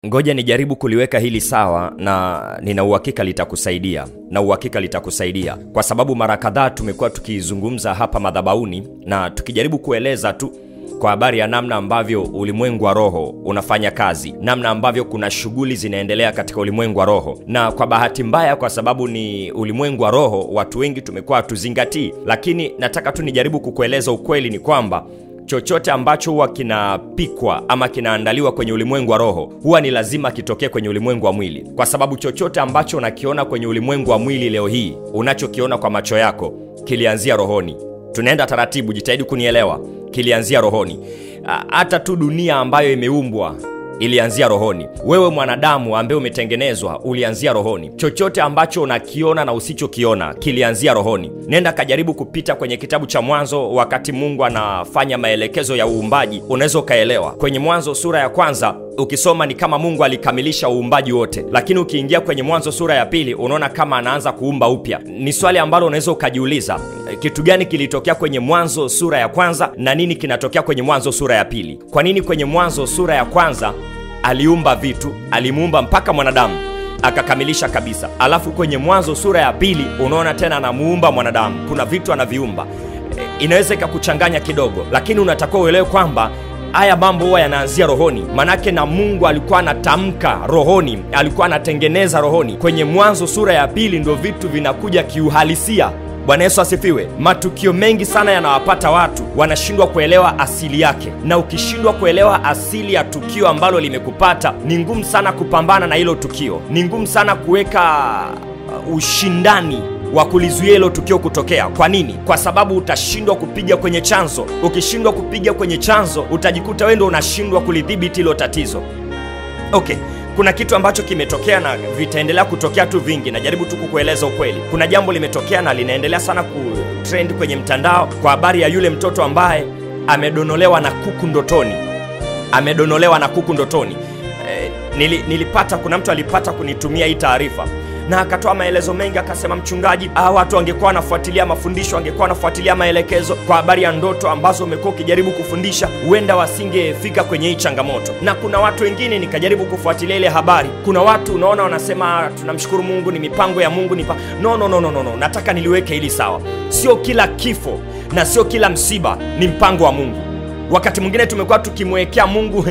Ngoja nijaribu kuliweka hili sawa na nina uhakika litakusaidia. Kwa sababu mara kadhaa tumekuwa tukizungumza hapa madhabahuni na tukijaribu kueleza tu kwa habari ya namna ambavyo ulimwengu wa roho unafanya kazi, namna ambavyo kuna shughuli zinaendelea katika ulimwengu wa roho. Na kwa bahati mbaya, kwa sababu ni ulimwengu wa roho, watu wengi tumekuwa tuzingatii. Lakini nataka tu nijaribu kukueleza ukweli ni kwamba chochote ambacho huwa kinapikwa ama kinaandaliwa kwenye ulimwengu wa roho huwa ni lazima kitokee kwenye ulimwengu wa mwili. Kwa sababu chochote ambacho unakiona kwenye ulimwengu wa mwili leo hii, unachokiona kwa macho yako, kilianzia rohoni. Tunaenda taratibu, jitahidi kunielewa. Kilianzia rohoni. Hata tu dunia ambayo imeumbwa ilianzia rohoni. Wewe mwanadamu ambaye umetengenezwa ulianzia rohoni. Chochote ambacho unakiona na usichokiona kilianzia rohoni. Nenda kajaribu kupita kwenye kitabu cha Mwanzo wakati Mungu anafanya maelekezo ya uumbaji, unaweza kaelewa. Kwenye Mwanzo sura ya kwanza ukisoma ni kama Mungu alikamilisha uumbaji wote. Lakini ukiingia kwenye Mwanzo sura ya pili unaona kama anaanza kuumba upya. Ni swali ambalo unaweza ukajiuliza, kitu gani kilitokea kwenye Mwanzo sura ya kwanza na nini kinatokea kwenye Mwanzo sura ya pili? Kwa nini kwenye Mwanzo sura ya kwanza aliumba vitu, alimuumba mpaka mwanadamu akakamilisha kabisa, alafu kwenye Mwanzo sura ya pili unaona tena anamuumba mwanadamu, kuna vitu anaviumba? Inaweza ikakuchanganya kidogo, lakini unatakiwa uelewe kwamba haya mambo huwa yanaanzia rohoni. Manake na Mungu alikuwa anatamka rohoni, alikuwa anatengeneza rohoni. Kwenye Mwanzo sura ya pili ndio vitu vinakuja kiuhalisia. Bwana Yesu asifiwe. Matukio mengi sana yanawapata watu, wanashindwa kuelewa asili yake. Na ukishindwa kuelewa asili ya tukio ambalo limekupata, ni ngumu sana kupambana na hilo tukio. Ni ngumu sana kuweka ushindani wa kulizuia hilo tukio kutokea. Kwa nini? Kwa sababu utashindwa kupiga kwenye chanzo. Ukishindwa kupiga kwenye chanzo, utajikuta wewe ndio unashindwa kulidhibiti hilo tatizo. Okay, kuna kitu ambacho kimetokea na vitaendelea kutokea tu vingi. Najaribu tu kukueleza ukweli. Kuna jambo limetokea na linaendelea sana kutrend kwenye mtandao kwa habari ya yule mtoto ambaye amedonolewa na kuku ndotoni. Nilipata, kuna mtu alipata kunitumia hii taarifa na akatoa maelezo mengi, akasema, mchungaji, watu wangekuwa wanafuatilia mafundisho, wangekuwa wanafuatilia maelekezo kwa habari ya ndoto ambazo umekuwa ukijaribu kufundisha, huenda wasingefika kwenye hii changamoto. Na kuna watu wengine nikajaribu kufuatilia ile habari. Kuna watu unaona wanasema tunamshukuru Mungu, ni mipango ya Mungu, No. Nataka niliweke hili sawa. Sio kila kifo na sio kila msiba ni mpango wa Mungu. Wakati mwingine tumekuwa tukimwekea Mungu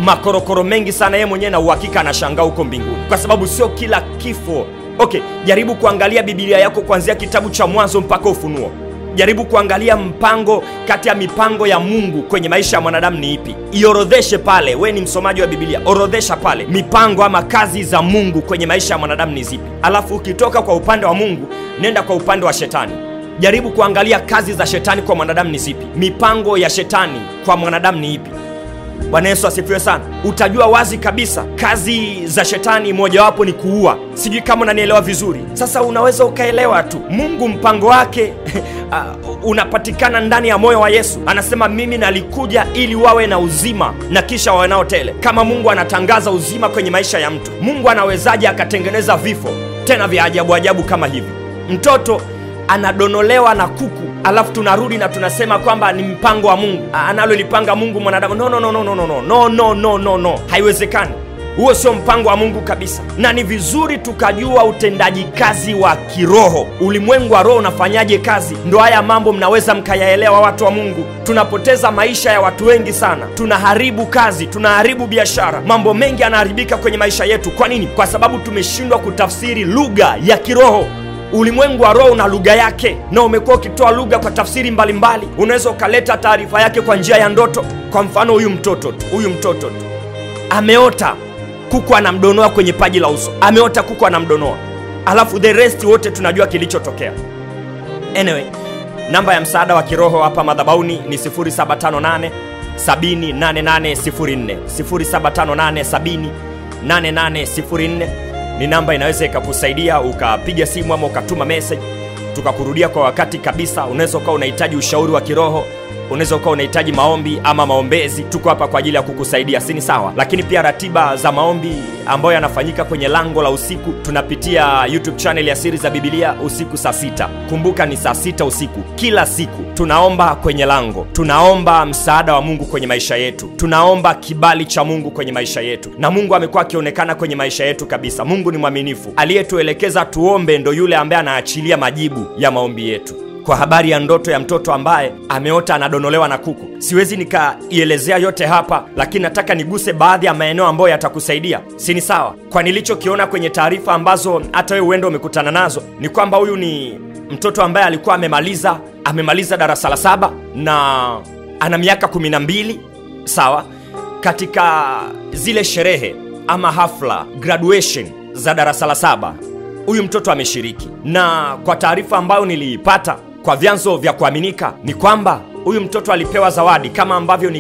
makorokoro mengi sana, yeye mwenyewe na uhakika anashangaa huko mbinguni, kwa sababu sio kila kifo. Okay, jaribu kuangalia Biblia yako kuanzia kitabu cha Mwanzo mpaka Ufunuo. Jaribu kuangalia mpango kati ya mipango ya Mungu kwenye maisha ya mwanadamu ni ipi. Iorodheshe pale. We ni msomaji wa Biblia, orodhesha pale mipango ama kazi za Mungu kwenye maisha ya mwanadamu ni zipi. Alafu ukitoka kwa upande wa Mungu, nenda kwa upande wa shetani. Jaribu kuangalia kazi za shetani kwa mwanadamu ni zipi. Mipango ya shetani kwa mwanadamu ni ipi. Bwana Yesu asifiwe sana. Utajua wazi kabisa kazi za shetani mojawapo ni kuua. Sijui kama unanielewa vizuri. Sasa unaweza ukaelewa tu Mungu mpango wake unapatikana ndani ya moyo wa Yesu. Anasema mimi nalikuja ili wawe na uzima na kisha wawe nao tele. Kama Mungu anatangaza uzima kwenye maisha ya mtu, Mungu anawezaje akatengeneza vifo tena vya ajabu kama hivi? Mtoto anadonolewa na kuku, alafu tunarudi na tunasema kwamba ni mpango wa Mungu, analolipanga Mungu mwanadamu. No. Haiwezekani. Huo sio mpango wa Mungu kabisa. Na ni vizuri tukajua utendaji kazi wa kiroho. Ulimwengu wa roho unafanyaje kazi? Ndio haya mambo mnaweza mkayaelewa, watu wa Mungu. Tunapoteza maisha ya watu wengi sana. Tunaharibu kazi, tunaharibu biashara. Mambo mengi yanaharibika kwenye maisha yetu. Kwa nini? Kwa sababu tumeshindwa kutafsiri lugha ya kiroho. Ulimwengu wa roho una lugha yake, na umekuwa ukitoa lugha kwa tafsiri mbalimbali. Unaweza ukaleta taarifa yake kwa njia ya ndoto. Kwa mfano, huyu mtoto tu ameota kuku anamdonoa kwenye paji la uso. Ameota kuku anamdonoa, alafu the rest wote tunajua kilichotokea. Anyway, namba ya msaada wa kiroho hapa madhabahuni ni 0758 708804. 0758 708804 ni namba inaweza ikakusaidia ukapiga simu ama ukatuma message tukakurudia kwa wakati kabisa. Unaweza ukawa unahitaji ushauri wa kiroho, unaweza ukawa unahitaji maombi ama maombezi, tuko hapa kwa ajili ya kukusaidia, si ni sawa? Lakini pia ratiba za maombi ambayo yanafanyika kwenye lango la usiku, tunapitia YouTube channel ya Siri za Biblia usiku saa 6. Kumbuka ni saa 6 usiku kila siku. Tunaomba kwenye lango, tunaomba msaada wa Mungu kwenye maisha yetu, tunaomba kibali cha Mungu kwenye maisha yetu, na Mungu amekuwa akionekana kwenye maisha yetu kabisa. Mungu ni mwaminifu. Aliyetuelekeza tuombe ndo yule ambaye anaachilia majibu ya maombi yetu. Kwa habari ya ndoto ya mtoto ambaye ameota anadonolewa na kuku, siwezi nikaielezea yote hapa, lakini nataka niguse baadhi ya maeneo ambayo yatakusaidia, si ni sawa? Kwa nilichokiona kwenye taarifa ambazo hata wewe uende umekutana nazo, ni kwamba huyu ni mtoto ambaye alikuwa amemaliza darasa la 7 na ana miaka 12, sawa? Katika zile sherehe ama hafla graduation za darasa la 7, huyu mtoto ameshiriki, na kwa taarifa ambayo niliipata kwa vyanzo vya kuaminika ni kwamba huyu mtoto alipewa zawadi, kama ambavyo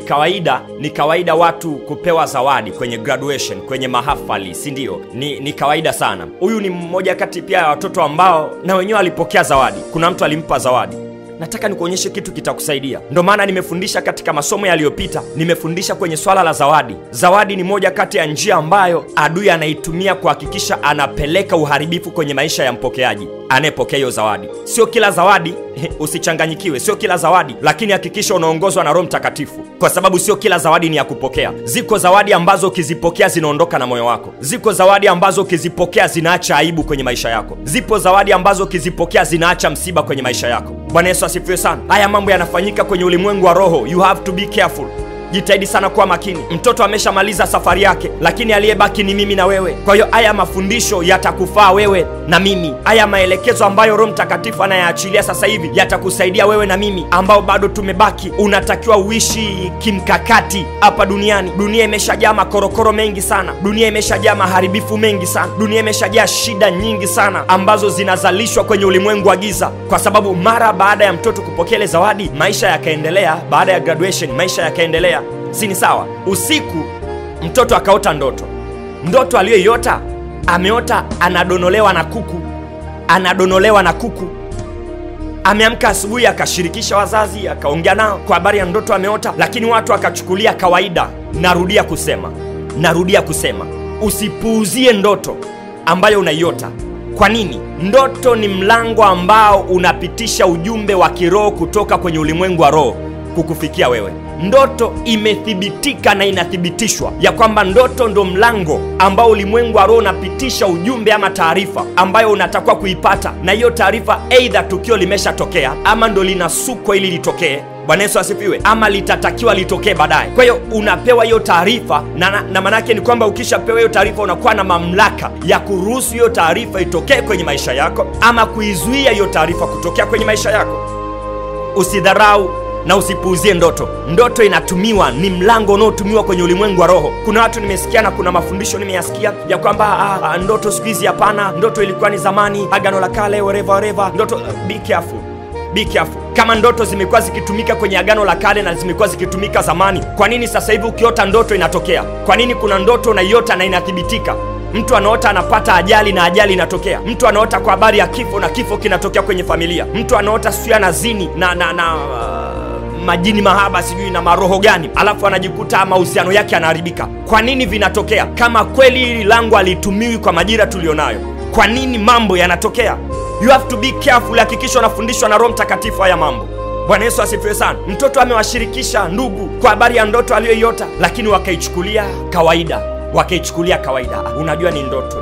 ni kawaida watu kupewa zawadi kwenye graduation, kwenye mahafali, si ndio? Ni kawaida sana. Huyu ni mmoja kati pia ya watoto ambao na wenyewe alipokea zawadi. Kuna mtu alimpa zawadi. Nataka nikuonyeshe kitu kitakusaidia. Ndio maana nimefundisha katika masomo yaliyopita, nimefundisha kwenye swala la zawadi. Zawadi ni moja kati ya njia ambayo adui anaitumia kuhakikisha anapeleka uharibifu kwenye maisha ya mpokeaji anayepokea hiyo zawadi. Sio kila zawadi, usichanganyikiwe, sio kila zawadi, lakini hakikisha unaongozwa na Roho Mtakatifu, kwa sababu sio kila zawadi ni ya kupokea. Ziko zawadi ambazo ukizipokea zinaondoka na moyo wako. Ziko zawadi ambazo ukizipokea zinaacha aibu kwenye maisha yako. Zipo zawadi ambazo ukizipokea zinaacha msiba kwenye maisha yako. Bwana Yesu asifiwe sana. Haya mambo yanafanyika kwenye ulimwengu wa roho. You have to be careful. Jitahidi sana kuwa makini. Mtoto ameshamaliza safari yake, lakini aliyebaki ni mimi na wewe. Kwa hiyo haya mafundisho yatakufaa wewe na mimi. Haya maelekezo ambayo Roho Mtakatifu anayaachilia sasa hivi yatakusaidia wewe na mimi ambao bado tumebaki. Unatakiwa uishi kimkakati hapa duniani. Dunia imeshajaa makorokoro mengi sana. Dunia imeshajaa maharibifu mengi sana. Dunia imeshajaa shida nyingi sana ambazo zinazalishwa kwenye ulimwengu wa giza, kwa sababu mara baada ya mtoto kupokea ile zawadi, maisha yakaendelea. Baada ya graduation, maisha yakaendelea. Si ni sawa? Usiku mtoto akaota ndoto aliyoiota, ameota anadonolewa na kuku. Ameamka asubuhi, akashirikisha wazazi, akaongea nao kwa habari ya ndoto ameota, lakini watu akachukulia kawaida. Narudia kusema usipuuzie ndoto ambayo unaiota. Kwa nini? Ndoto ni mlango ambao unapitisha ujumbe wa kiroho kutoka kwenye ulimwengu wa roho kukufikia wewe. Ndoto imethibitika na inathibitishwa ya kwamba ndoto ndo mlango ambao ulimwengu wa roho unapitisha ujumbe ama taarifa ambayo unatakiwa kuipata, na hiyo taarifa aidha tukio limeshatokea ama ndo linasukwa ili litokee. Bwana Yesu asifiwe. Ama litatakiwa litokee baadaye. Kwa hiyo unapewa hiyo taarifa, na manake ni kwamba ukishapewa hiyo taarifa unakuwa na mamlaka ya kuruhusu hiyo taarifa itokee kwenye maisha yako ama kuizuia hiyo taarifa kutokea kwenye maisha yako. Usidharau na usipuuzie ndoto. Ndoto inatumiwa, ni mlango unaotumiwa kwenye ulimwengu wa roho. Kuna watu nimesikia na kuna mafundisho nimeyasikia ya kwamba ndoto siku hizi hapana, ndoto ilikuwa ni zamani, agano la kale, whatever. Ndoto, be careful. Kama ndoto zimekuwa zikitumika kwenye agano la kale na zimekuwa zikitumika zamani, kwa nini sasa hivi ukiota ndoto inatokea? Kwa nini kuna ndoto unaiota na inathibitika? Mtu anaota anapata ajali na ajali inatokea. Mtu anaota kwa habari ya kifo na kifo kinatokea kwenye familia. Mtu anaota sio anazini na majini mahaba sijui na maroho gani, alafu anajikuta mahusiano yake yanaharibika. Kwa nini vinatokea? Kama kweli hili lango halitumiwi kwa majira tulionayo, kwa nini mambo yanatokea? You have to be careful. Hakikisha unafundishwa na Roho Mtakatifu haya mambo. Bwana Yesu asifiwe sana. Mtoto amewashirikisha ndugu kwa habari ya ndoto aliyoiota, lakini wakaichukulia kawaida. Unajua ni ndoto.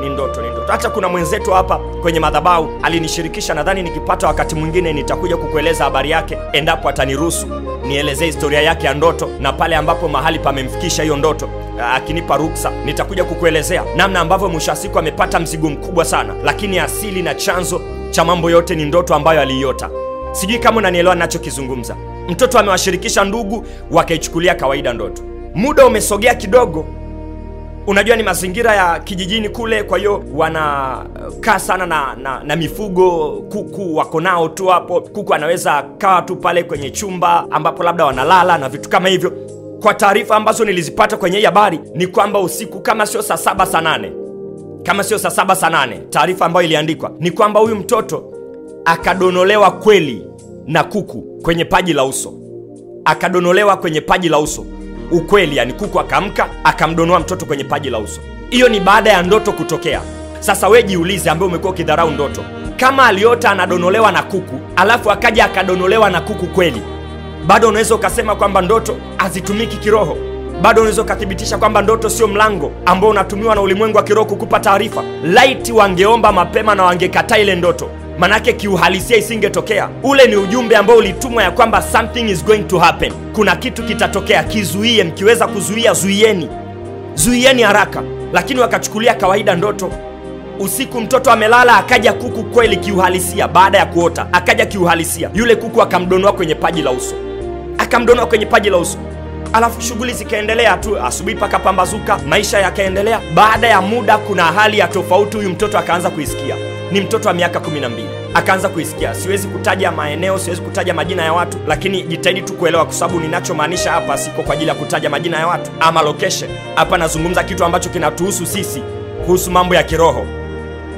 Hata kuna mwenzetu hapa kwenye madhabahu alinishirikisha, nadhani nikipata wakati mwingine nitakuja kukueleza habari yake, endapo ataniruhusu nielezee historia yake ya ndoto, na pale ambapo mahali pamemfikisha hiyo ndoto, akinipa ruksa, nitakuja kukuelezea namna ambavyo mwisho wa siku amepata mzigo mkubwa sana, lakini asili na chanzo cha mambo yote ni ndoto ambayo aliiota. Sijui kama unanielewa ninachokizungumza. Mtoto amewashirikisha ndugu, wakaichukulia kawaida ndoto. Muda umesogea kidogo. Unajua ni mazingira ya kijijini kule, kwa hiyo wanakaa sana na mifugo. Kuku wako nao tu hapo. Kuku anaweza kaa tu pale kwenye chumba ambapo labda wanalala na vitu kama hivyo. Kwa taarifa ambazo nilizipata kwenye hii habari ni kwamba usiku, kama sio saa 7 saa 8, taarifa ambayo iliandikwa ni kwamba huyu mtoto akadonolewa kweli na kuku kwenye paji la uso. akadonolewa kwenye paji la uso. Ukweli, yani kuku akaamka akamdonoa mtoto kwenye paji la uso. Hiyo ni baada ya ndoto kutokea. Sasa we jiulize, ambaye umekuwa ukidharau ndoto, kama aliota anadonolewa na kuku alafu akaja akadonolewa na kuku kweli, bado unaweza ukasema kwamba ndoto hazitumiki kiroho? Bado unaweza ukathibitisha kwamba ndoto sio mlango ambao unatumiwa na ulimwengu wa kiroho kukupa taarifa? Laiti wangeomba mapema na wangekataa ile ndoto, manake kiuhalisia isingetokea. Ule ni ujumbe ambao ulitumwa ya kwamba something is going to happen, kuna kitu kitatokea, kizuie. Mkiweza kuzuia, zuieni haraka. Lakini wakachukulia kawaida ndoto. Usiku mtoto amelala, akaja kuku kweli kiuhalisia. Baada ya kuota akaja kiuhalisia, yule kuku akamdonoa kwenye paji la uso, alafu shughuli zikaendelea tu. Asubuhi paka pambazuka, maisha yakaendelea. Baada ya muda, kuna hali ya tofauti huyu mtoto akaanza kuisikia. Ni mtoto wa miaka 12, akaanza kuisikia. Siwezi kutaja maeneo, siwezi kutaja majina ya watu, lakini jitahidi tu kuelewa, kwa sababu ninachomaanisha hapa siko kwa ajili ya kutaja majina ya watu ama location. Hapa nazungumza kitu ambacho kinatuhusu sisi, kuhusu mambo ya kiroho.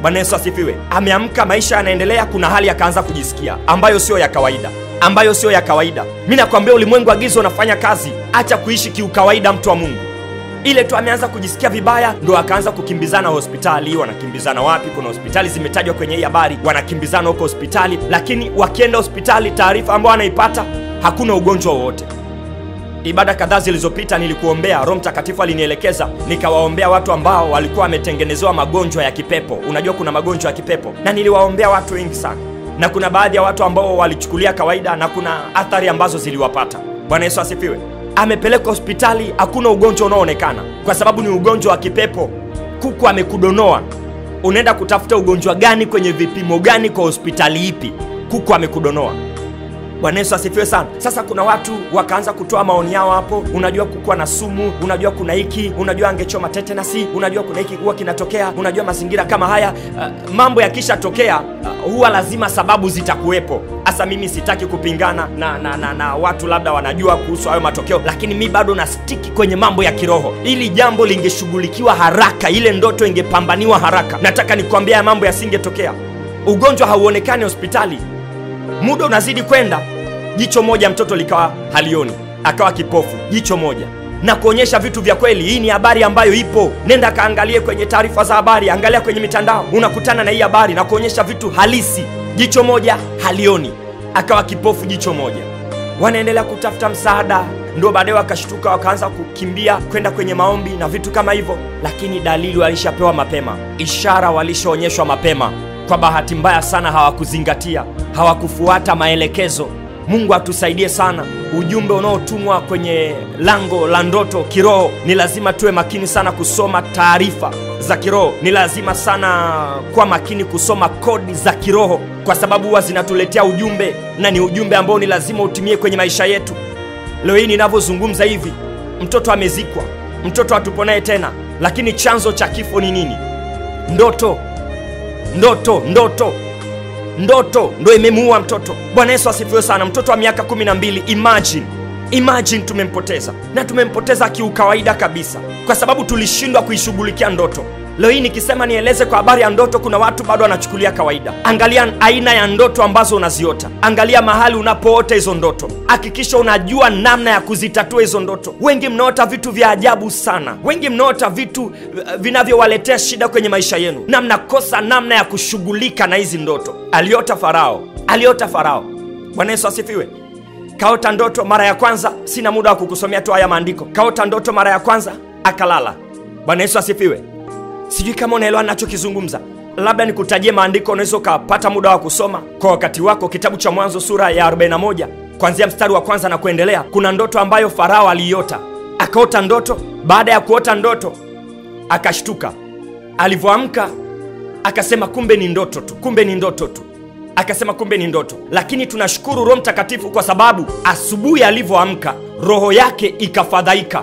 Bwana Yesu asifiwe. Ameamka, maisha yanaendelea, kuna hali akaanza kujisikia ambayo sio ya kawaida. Mimi nakwambia ulimwengu wa giza unafanya kazi. Acha kuishi kiukawaida, mtu wa Mungu. Ile tu ameanza kujisikia vibaya, ndo akaanza kukimbizana hospitali. Wanakimbizana wapi? Kuna hospitali zimetajwa kwenye hii habari, wanakimbizana huko hospitali. Lakini wakienda hospitali, taarifa ambayo anaipata, hakuna ugonjwa wowote. Ibada kadhaa zilizopita nilikuombea, Roho Mtakatifu alinielekeza nikawaombea watu ambao walikuwa wametengenezewa magonjwa ya kipepo. Unajua kuna magonjwa ya kipepo, na niliwaombea watu wengi sana, na kuna baadhi ya watu ambao walichukulia kawaida, na kuna athari ambazo ziliwapata. Bwana Yesu asifiwe. Amepeleka hospitali, hakuna ugonjwa unaoonekana, kwa sababu ni ugonjwa wa kipepo. Kuku amekudonoa, unaenda kutafuta ugonjwa gani kwenye vipimo gani kwa hospitali ipi? Kuku amekudonoa. Bwana Yesu asifiwe sana. Sasa kuna watu wakaanza kutoa maoni yao hapo. Unajua kuku na sumu, unajua kuna hiki, unajua angechoma tetanasi, unajua kuna hiki huwa kinatokea, unajua mazingira kama haya. Mambo yakisha tokea, huwa lazima sababu zitakuwepo. Asa mimi sitaki kupingana na watu labda wanajua kuhusu hayo matokeo, lakini mi bado na stiki kwenye mambo ya kiroho. Ili jambo lingeshughulikiwa haraka, ile ndoto ingepambaniwa haraka, nataka nikwambia ya mambo yasingetokea. Ugonjwa hauonekani hospitali, muda unazidi kwenda, jicho moja mtoto likawa halioni, akawa kipofu, jicho moja, na kuonyesha vitu vya kweli. Hii ni habari ambayo ipo, nenda kaangalie kwenye taarifa za habari, angalia kwenye mitandao, unakutana na hii habari na kuonyesha vitu halisi. Jicho moja halioni, akawa kipofu, jicho moja. Wanaendelea kutafuta msaada, ndio baadaye wakashtuka, wakaanza kukimbia kwenda kwenye maombi na vitu kama hivyo. Lakini dalili walishapewa mapema, ishara walishaonyeshwa mapema. Kwa bahati mbaya sana hawakuzingatia, hawakufuata maelekezo. Mungu atusaidie sana. Ujumbe unaotumwa kwenye lango la ndoto kiroho, ni lazima tuwe makini sana kusoma taarifa za kiroho. Ni lazima sana kuwa makini kusoma kodi za kiroho, kwa sababu huwa zinatuletea ujumbe, na ni ujumbe ambao ni lazima utimie kwenye maisha yetu. Leo hii ninavyozungumza hivi, mtoto amezikwa, mtoto hatuponaye tena, lakini chanzo cha kifo ni nini? Ndoto ndo imemuua mtoto. Bwana Yesu asifiwe sana. Mtoto wa miaka 12, imagine tumempoteza, na tumempoteza kiukawaida kabisa, kwa sababu tulishindwa kuishughulikia ndoto. Leo hii nikisema nieleze kwa habari ya ndoto, kuna watu bado wanachukulia kawaida. Angalia aina ya ndoto ambazo unaziota, angalia mahali unapoota hizo ndoto, hakikisha unajua namna ya kuzitatua hizo ndoto. Wengi mnaota vitu vya ajabu sana, wengi mnaota vitu vinavyowaletea shida kwenye maisha yenu, na mnakosa namna ya kushughulika na hizi ndoto. Aliota Farao. Bwana Yesu asifiwe. Kaota ndoto mara ya kwanza, sina muda wa kukusomea tu haya maandiko. Kaota ndoto mara ya kwanza, akalala. Bwana Yesu asifiwe. Sijui kama unaelewa ninachokizungumza. Labda nikutajie maandiko, unaweza ukapata muda wa kusoma kwa wakati wako. Kitabu cha Mwanzo sura ya 41 kuanzia mstari wa kwanza na kuendelea. Kuna ndoto ambayo Farao aliota. Akaota ndoto, baada ya kuota ndoto akashtuka. Alivyoamka akasema kumbe ni ndoto tu. Akasema kumbe ni ndoto. Lakini tunashukuru Roho Mtakatifu, kwa sababu asubuhi alivyoamka roho yake ikafadhaika.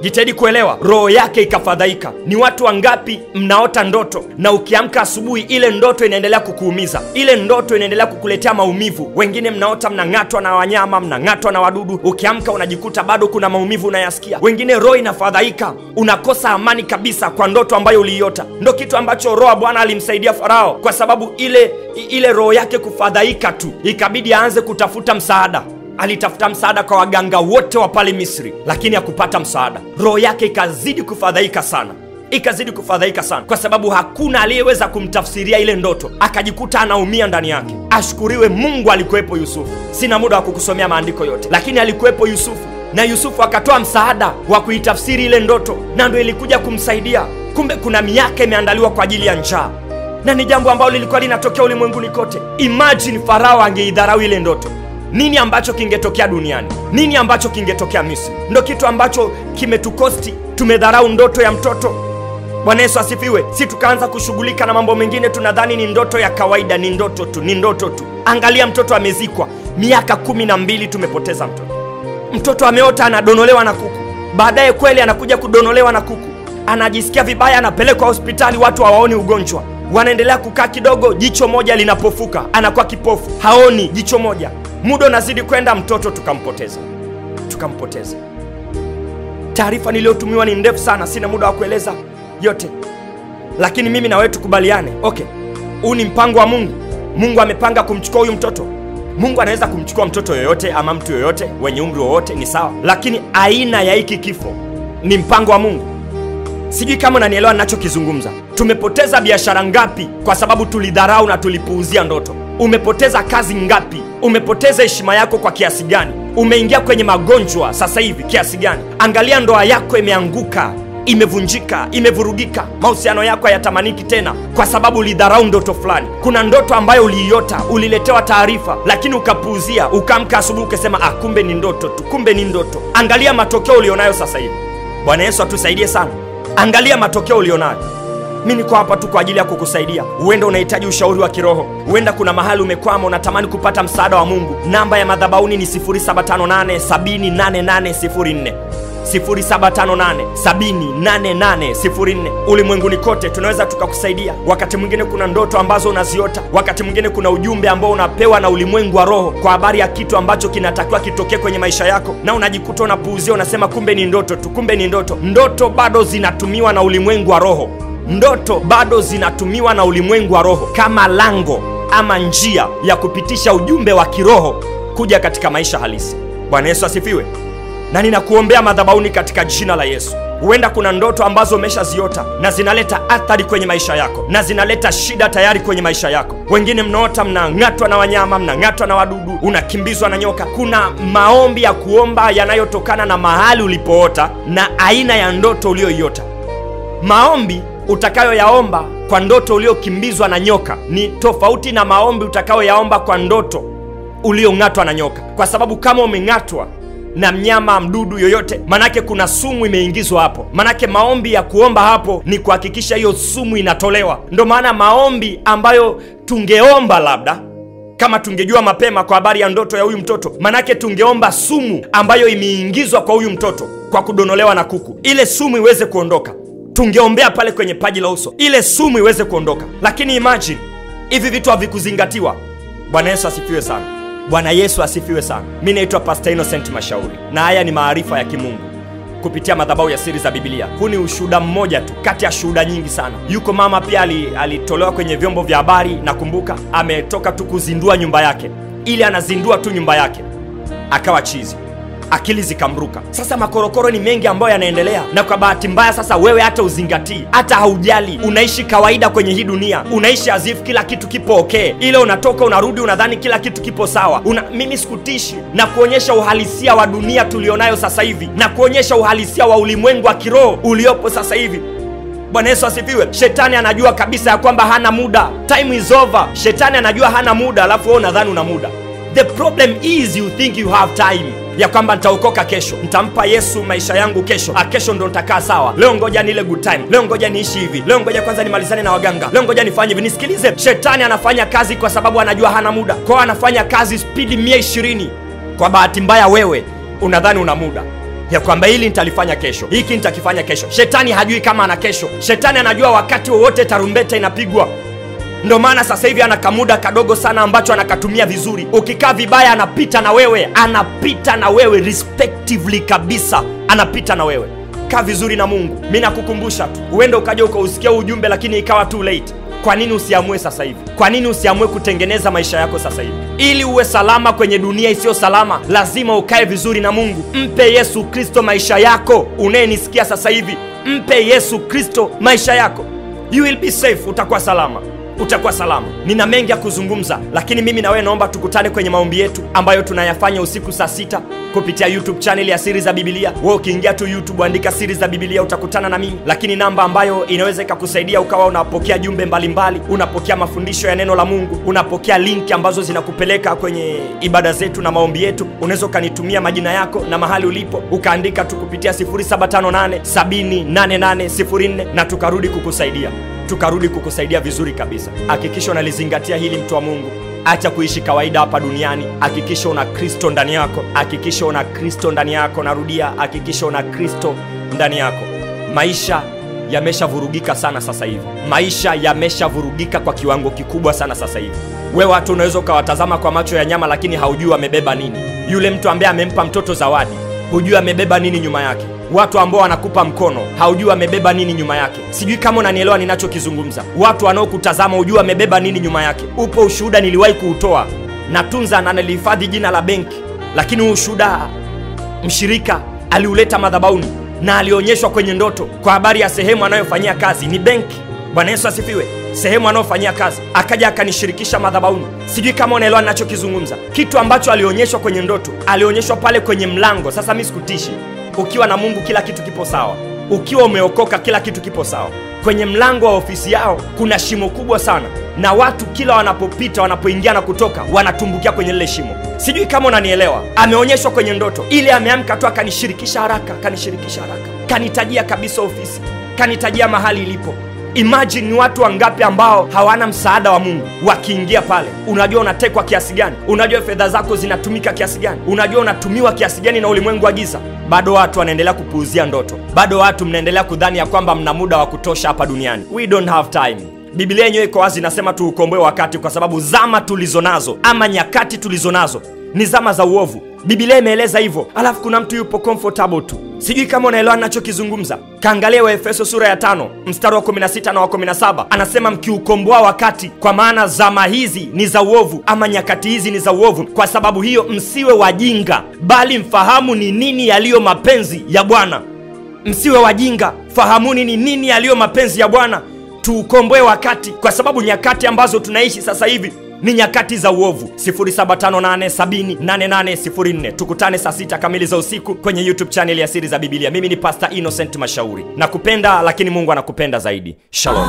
Jitahidi kuelewa, roho yake ikafadhaika. Ni watu wangapi mnaota ndoto na ukiamka asubuhi ile ndoto inaendelea kukuumiza, ile ndoto inaendelea kukuletea maumivu? Wengine mnaota mnang'atwa na wanyama, mnang'atwa na wadudu, ukiamka unajikuta bado kuna maumivu unayasikia. Wengine roho inafadhaika, unakosa amani kabisa kwa ndoto ambayo uliiota. Ndo kitu ambacho Roho Bwana alimsaidia Farao, kwa sababu ile roho yake kufadhaika tu, ikabidi aanze kutafuta msaada. Alitafuta msaada kwa waganga wote wa pale Misri, lakini hakupata msaada. Roho yake ikazidi kufadhaika sana, kwa sababu hakuna aliyeweza kumtafsiria ile ndoto. Akajikuta anaumia ndani yake. Ashukuriwe Mungu alikuwepo Yusufu. Sina muda wa kukusomea maandiko yote, lakini alikuwepo Yusufu, na Yusufu akatoa msaada wa kuitafsiri ile ndoto, na ndio ilikuja kumsaidia. Kumbe kuna miaka imeandaliwa kwa ajili ya njaa, na ni jambo ambalo lilikuwa linatokea ulimwenguni kote. Imagine Farao angeidharau ile ndoto, nini ambacho kingetokea duniani? Nini ambacho kingetokea Misri? Ndo kitu ambacho kimetukosti. Tumedharau ndoto ya mtoto. Bwana Yesu asifiwe. Si tukaanza kushughulika na mambo mengine, tunadhani ni ndoto ya kawaida, ni ndoto tu. Angalia, mtoto amezikwa miaka 12, tumepoteza mtoto. Mtoto ameota anadonolewa na kuku, baadaye kweli anakuja kudonolewa na kuku, anajisikia vibaya, anapelekwa hospitali, watu hawaoni ugonjwa. Wanaendelea kukaa kidogo, jicho moja linapofuka, anakuwa kipofu, haoni jicho moja. Muda unazidi kwenda, mtoto tukampoteza. Taarifa niliyotumiwa ni ndefu sana, sina muda wa kueleza yote, lakini mimi na wewe tukubaliane, okay, huu ni mpango wa Mungu. Mungu amepanga kumchukua huyu mtoto. Mungu anaweza kumchukua mtoto yoyote ama mtu yoyote wenye umri wowote, ni sawa, lakini aina ya hiki kifo ni mpango wa Mungu. Sijui kama unanielewa ninachokizungumza. Tumepoteza biashara ngapi kwa sababu tulidharau na tulipuuzia ndoto? Umepoteza kazi ngapi? Umepoteza heshima yako kwa kiasi gani? Umeingia kwenye magonjwa sasa hivi kiasi gani? Angalia, ndoa yako imeanguka, imevunjika, imevurugika. Mahusiano yako hayatamaniki tena kwa sababu ulidharau ndoto fulani. Kuna ndoto ambayo uliiota, uliletewa taarifa, lakini ukapuuzia. Ukaamka asubuhi ukasema kumbe ni ndoto tu, kumbe ni ndoto. Angalia matokeo ulionayo sasa hivi. Bwana Yesu atusaidie sana. Angalia matokeo ulionayo. Mimi niko hapa tu kwa ajili ya kukusaidia. Huenda unahitaji ushauri wa kiroho, huenda kuna mahali umekwama, unatamani kupata msaada wa Mungu. Namba ya madhabahuni ni 0758 708804. 0758 708804. Ulimwenguni kote tunaweza tukakusaidia. Wakati mwingine kuna ndoto ambazo unaziota, wakati mwingine kuna ujumbe ambao unapewa na ulimwengu wa roho kwa habari ya kitu ambacho kinatakiwa kitokee kwenye maisha yako, na unajikuta unapuuzia, unasema kumbe ni ndoto tu, kumbe ni ndoto. Ndoto bado zinatumiwa na ulimwengu wa roho. Ndoto bado zinatumiwa na ulimwengu wa roho kama lango ama njia ya kupitisha ujumbe wa kiroho kuja katika maisha halisi. Bwana Yesu asifiwe. Na ninakuombea madhabahuni katika jina la Yesu. Huenda kuna ndoto ambazo umeshaziota na zinaleta athari kwenye maisha yako, na zinaleta shida tayari kwenye maisha yako. Wengine mnaota mnang'atwa na wanyama, mnang'atwa na wadudu, unakimbizwa na nyoka. Kuna maombi ya kuomba yanayotokana na mahali ulipoota na aina ya ndoto ulioiota. Maombi utakayoyaomba kwa ndoto uliokimbizwa na nyoka ni tofauti na maombi utakayoyaomba kwa ndoto uliong'atwa na nyoka, kwa sababu kama umeng'atwa na mnyama, mdudu yoyote, manake kuna sumu imeingizwa hapo. Manake maombi ya kuomba hapo ni kuhakikisha hiyo sumu inatolewa. Ndio maana maombi ambayo tungeomba labda kama tungejua mapema kwa habari ya ndoto ya huyu mtoto, manake tungeomba sumu ambayo imeingizwa kwa huyu mtoto kwa kudonolewa na kuku, ile sumu iweze kuondoka. Tungeombea pale kwenye paji la uso, ile sumu iweze kuondoka. Lakini imagine hivi vitu havikuzingatiwa. Bwana Yesu asifiwe sana. Bwana Yesu asifiwe sana. Mimi naitwa Pastor Innocent Mashauri, na haya ni maarifa ya kimungu kupitia madhabahu ya Siri za Biblia. Huu ni ushuhuda mmoja tu kati ya shuhuda nyingi sana. Yuko mama pia alitolewa kwenye vyombo vya habari, nakumbuka ametoka tu kuzindua nyumba yake. Ili anazindua tu nyumba yake akawa chizi, akili zikamruka. Sasa makorokoro ni mengi ambayo yanaendelea, na kwa bahati mbaya sasa wewe hata uzingatii, hata haujali, unaishi kawaida kwenye hii dunia, unaishi azifu kila kitu kipo okay. Ile unatoka unarudi unadhani kila kitu kipo sawa. Mimi sikutishi na kuonyesha uhalisia wa dunia tulionayo sasa hivi, na kuonyesha uhalisia wa ulimwengu wa kiroho uliopo sasa hivi. Bwana Yesu asifiwe. Shetani anajua kabisa ya kwamba hana muda, time is over. Shetani anajua hana muda, alafu wewe unadhani una muda. The problem is you think you have time, ya kwamba nitaokoka kesho, nitampa Yesu maisha yangu kesho, kesho ndo nitakaa sawa. Leo ngoja nile good time, leo ngoja niishi hivi, leo ngoja kwanza nimalizane na waganga, leo ngoja nifanye hivi. Nisikilize, shetani anafanya kazi kwa sababu anajua hana muda. Kwa anafanya kazi speed 120. Kwa bahati mbaya wewe unadhani una muda, ya kwamba hili nitalifanya kesho, hiki nitakifanya kesho. Shetani hajui kama ana kesho. Shetani anajua wakati wowote tarumbeta inapigwa. Ndio maana sasa hivi ana kamuda kadogo sana ambacho anakatumia vizuri. Ukikaa vibaya anapita na wewe, respectively kabisa, anapita na wewe. Kaa vizuri na Mungu. Mimi nakukumbusha tu, uende ukaja ukausikia ujumbe lakini ikawa too late. Kwa nini usiamue sasa hivi? Kwa nini usiamue kutengeneza maisha yako sasa hivi? Ili uwe salama kwenye dunia isiyo salama, lazima ukae vizuri na Mungu. Mpe Yesu Kristo maisha yako. Unayenisikia sasa hivi, mpe Yesu Kristo maisha yako. You will be safe. Utakuwa salama. Utakuwa salama. Nina mengi ya kuzungumza, lakini mimi na wewe naomba tukutane kwenye maombi yetu ambayo tunayafanya usiku saa 6 kupitia YouTube channel ya Siri za Biblia. Wewe ukiingia tu YouTube andika Siri za Biblia utakutana na mimi. Lakini namba ambayo inaweza ikakusaidia ukawa unapokea jumbe mbalimbali, unapokea mafundisho ya neno la Mungu, unapokea link ambazo zinakupeleka kwenye ibada zetu na maombi yetu, unaweza ukanitumia majina yako na mahali ulipo, ukaandika tu kupitia 0758 708804 na tukarudi kukusaidia vizuri kabisa. Hakikisha unalizingatia hili, mtu wa Mungu. Acha kuishi kawaida hapa duniani. Hakikisha una Kristo ndani yako. Hakikisha una Kristo ndani yako. Narudia, hakikisha una Kristo ndani yako. Maisha yameshavurugika sana sasa hivi. Maisha yameshavurugika kwa kiwango kikubwa sana sasa hivi. Wewe watu unaweza ukawatazama kwa macho ya nyama, lakini haujui amebeba nini. Yule mtu ambaye amempa mtoto zawadi, hujui amebeba nini nyuma yake. Watu ambao wanakupa mkono, haujui amebeba nini nyuma yake. Sijui kama unanielewa ninachokizungumza. Watu wanaokutazama, hujui amebeba nini nyuma yake. Upo ushuhuda niliwahi kuutoa, natunza na nilihifadhi jina la benki, lakini huu ushuhuda mshirika aliuleta madhabahuni na alionyeshwa kwenye ndoto kwa habari ya sehemu anayofanyia kazi. Ni benki. Bwana Yesu asifiwe. Sehemu anayofanyia kazi. Akaja akanishirikisha madhabahuni. Sijui kama unaelewa ninachokizungumza. Kitu ambacho alionyeshwa kwenye ndoto, alionyeshwa pale kwenye mlango. Sasa mimi sikutishi. Ukiwa na Mungu kila kitu kipo sawa. Ukiwa umeokoka kila kitu kipo sawa. Kwenye mlango wa ofisi yao kuna shimo kubwa sana, na watu kila wanapopita, wanapoingia na kutoka, wanatumbukia kwenye lile shimo. Sijui kama unanielewa. Ameonyeshwa kwenye ndoto. Ile ameamka tu akanishirikisha haraka, kanitajia kabisa ofisi, kanitajia mahali ilipo. Imagine ni watu wangapi ambao hawana msaada wa Mungu wakiingia pale. Unajua unatekwa kiasi gani? Unajua fedha zako zinatumika kiasi gani? Unajua unatumiwa kiasi gani na ulimwengu wa giza? Bado watu wanaendelea kupuuzia ndoto. Bado watu mnaendelea kudhani ya kwamba mna muda wa kutosha hapa duniani. We don't have time. Biblia yenyewe iko wazi, inasema tuukomboe wakati, kwa sababu zama tulizonazo ama nyakati tulizonazo ni zama za uovu. Biblia imeeleza hivyo. Alafu kuna mtu yupo comfortable tu. Sijui kama unaelewa ninachokizungumza. Kaangalia Waefeso sura ya 5 mstari wa 16 na wa 17. Anasema mkiukomboa wakati, kwa maana zama hizi ni za uovu ama nyakati hizi ni za uovu. Kwa sababu hiyo msiwe wajinga, bali mfahamu ni nini yaliyo mapenzi ya Bwana. Msiwe wajinga, fahamuni ni nini yaliyo mapenzi ya Bwana. Tuukomboe wakati, kwa sababu nyakati ambazo tunaishi sasa hivi ni nyakati za uovu. 0758708804. Tukutane saa 6 kamili za usiku kwenye YouTube channel ya Siri za Biblia. Mimi ni Pastor Innocent Mashauri. Nakupenda, lakini Mungu anakupenda zaidi. Shalom.